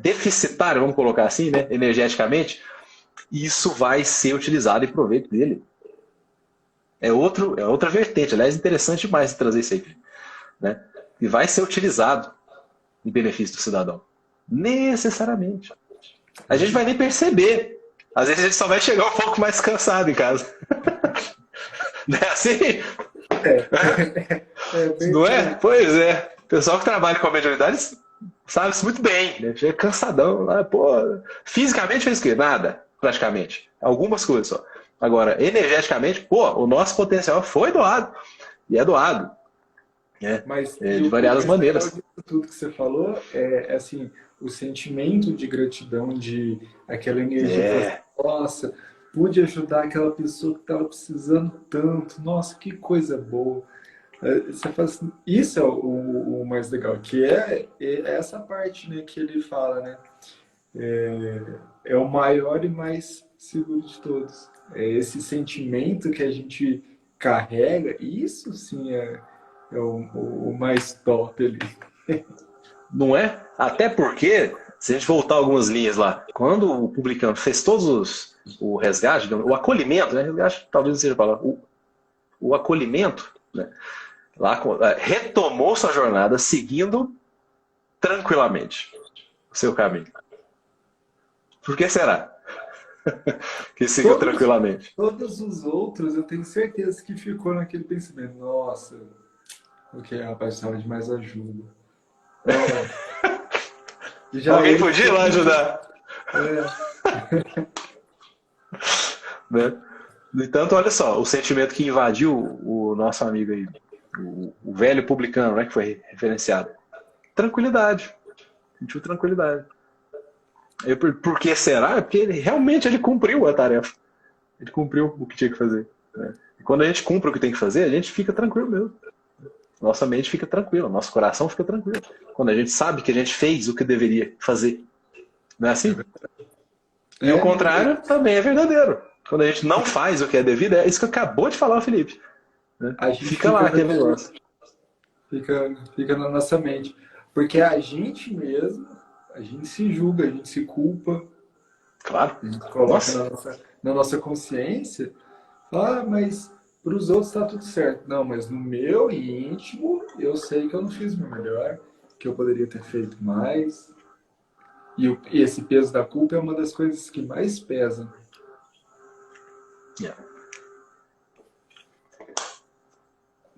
deficitária, vamos colocar assim, né? Energeticamente, isso vai ser utilizado em proveito dele. É outra vertente. Aliás, interessante demais trazer isso aí, né? E vai ser utilizado em benefício do cidadão. Necessariamente. A gente vai nem perceber. Às vezes a gente só vai chegar um pouco mais cansado em casa. Não é assim? Não é? Pois é. O pessoal que trabalha com a mediunidade sabe isso muito bem. Né? Chega cansadão. Pô, fisicamente fez o quê? Nada, praticamente. Algumas coisas só. Agora, energeticamente, pô, o nosso potencial foi doado. E é doado. Mas De variadas maneiras. Disso tudo que você falou é assim, o sentimento de gratidão, de aquela energia, nossa, pude ajudar aquela pessoa que estava precisando tanto, nossa, que coisa boa. Você faz, assim, isso é o mais legal, que é essa parte, né, que ele fala, né? É o maior e mais seguro de todos. É esse sentimento que a gente carrega, isso sim é o mais top ali. Não é? Até porque, se a gente voltar algumas linhas lá, quando o publicano fez o resgate, digamos, o acolhimento, né? Resgate talvez não seja a palavra, o acolhimento, né? Lá retomou sua jornada seguindo tranquilamente o seu caminho. Por que será que seguiu tranquilamente? Todos os outros, eu tenho certeza que ficou naquele pensamento, nossa, ok, rapaz, precisava de mais ajuda. Alguém podia ir lá ajudar. Né? No entanto, olha só, o sentimento que invadiu o nosso amigo aí, o velho publicano, né, que foi referenciado. Tranquilidade. Sentiu tranquilidade. Por que será? Porque ele cumpriu a tarefa. Ele cumpriu o que tinha que fazer. Né? E quando a gente cumpre o que tem que fazer, a gente fica tranquilo mesmo. Nossa mente fica tranquila, nosso coração fica tranquilo. Quando a gente sabe que a gente fez o que deveria fazer. Não é assim? E o contrário também é verdadeiro. Quando a gente não faz o que é devido, é isso que acabou de falar o Felipe. Né? Fica lá aquele negócio. Fica na nossa mente. Porque a gente mesmo, a gente se julga, a gente se culpa. Claro. A gente coloca na nossa consciência. Mas para os outros está tudo certo. Não, mas no meu íntimo, eu sei que eu não fiz o meu melhor, que eu poderia ter feito mais. E esse peso da culpa é uma das coisas que mais pesam.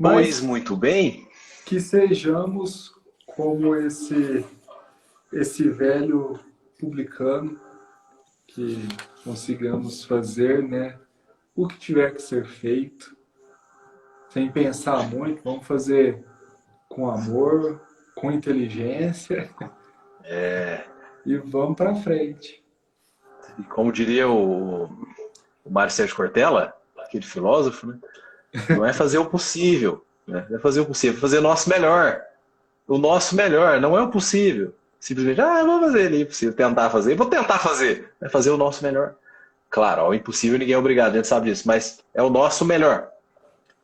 Pois muito bem. Que sejamos como esse velho publicano, que consigamos fazer, né, o que tiver que ser feito, sem pensar muito, vamos fazer com amor, com inteligência, e vamos para frente. E como diria o Mário Sérgio Cortella, aquele filósofo, né? Não é fazer o possível, né? Não é fazer o possível, é fazer o nosso melhor. O nosso melhor, não é o possível. Simplesmente, eu vou fazer ali, possível, tentar fazer, vou tentar fazer. É fazer o nosso melhor. Claro, o impossível ninguém é obrigado, a gente sabe disso, mas é o nosso melhor.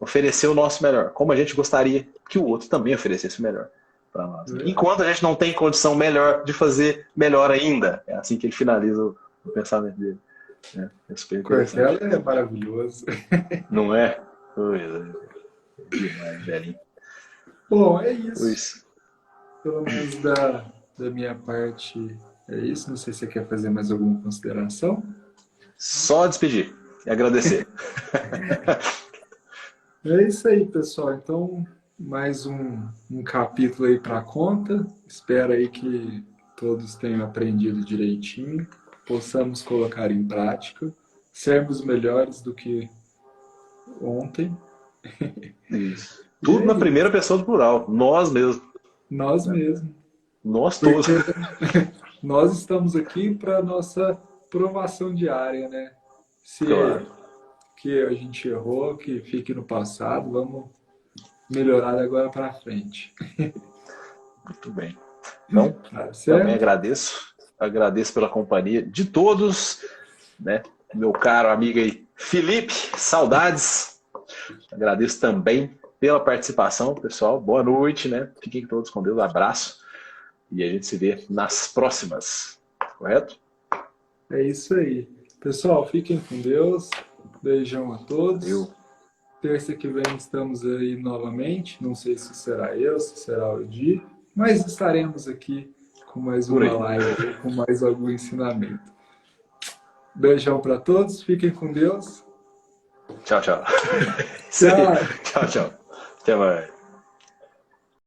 Oferecer o nosso melhor, como a gente gostaria que o outro também oferecesse o melhor para nós. Enquanto a gente não tem condição melhor de fazer melhor ainda. É assim que ele finaliza o pensamento dele. É super interessante. Cortella é maravilhoso. Não é? Pois é. Demais, velhinho. Bom, é isso. Pelo menos da minha parte é isso. Não sei se você quer fazer mais alguma consideração. Só despedir e agradecer. É isso aí, pessoal. Então, mais um capítulo aí para conta. Espero aí que todos tenham aprendido direitinho, possamos colocar em prática, sermos melhores do que ontem. Isso. Tudo na primeira pessoa do plural. Nós mesmos. Nós mesmos. Nós todos. Nós estamos aqui para nossa provação diária, né? Se que a gente errou, que fique no passado, vamos melhorar agora para frente. Muito bem. Então, Tá também certo? agradeço pela companhia de todos, né? Meu caro amigo aí, Felipe, saudades. Agradeço também pela participação, pessoal. Boa noite, né? Fiquem todos com Deus, abraço. E a gente se vê nas próximas, correto? É isso aí. Pessoal, fiquem com Deus. Beijão a todos. Eu, Terça que vem estamos aí novamente. Não sei se será eu, se será o Di, mas estaremos aqui com mais por uma aí. live, com mais algum ensinamento. Beijão para todos. Fiquem com Deus. Tchau, tchau. Isso aí. Tchau. Tchau, tchau. Até mais.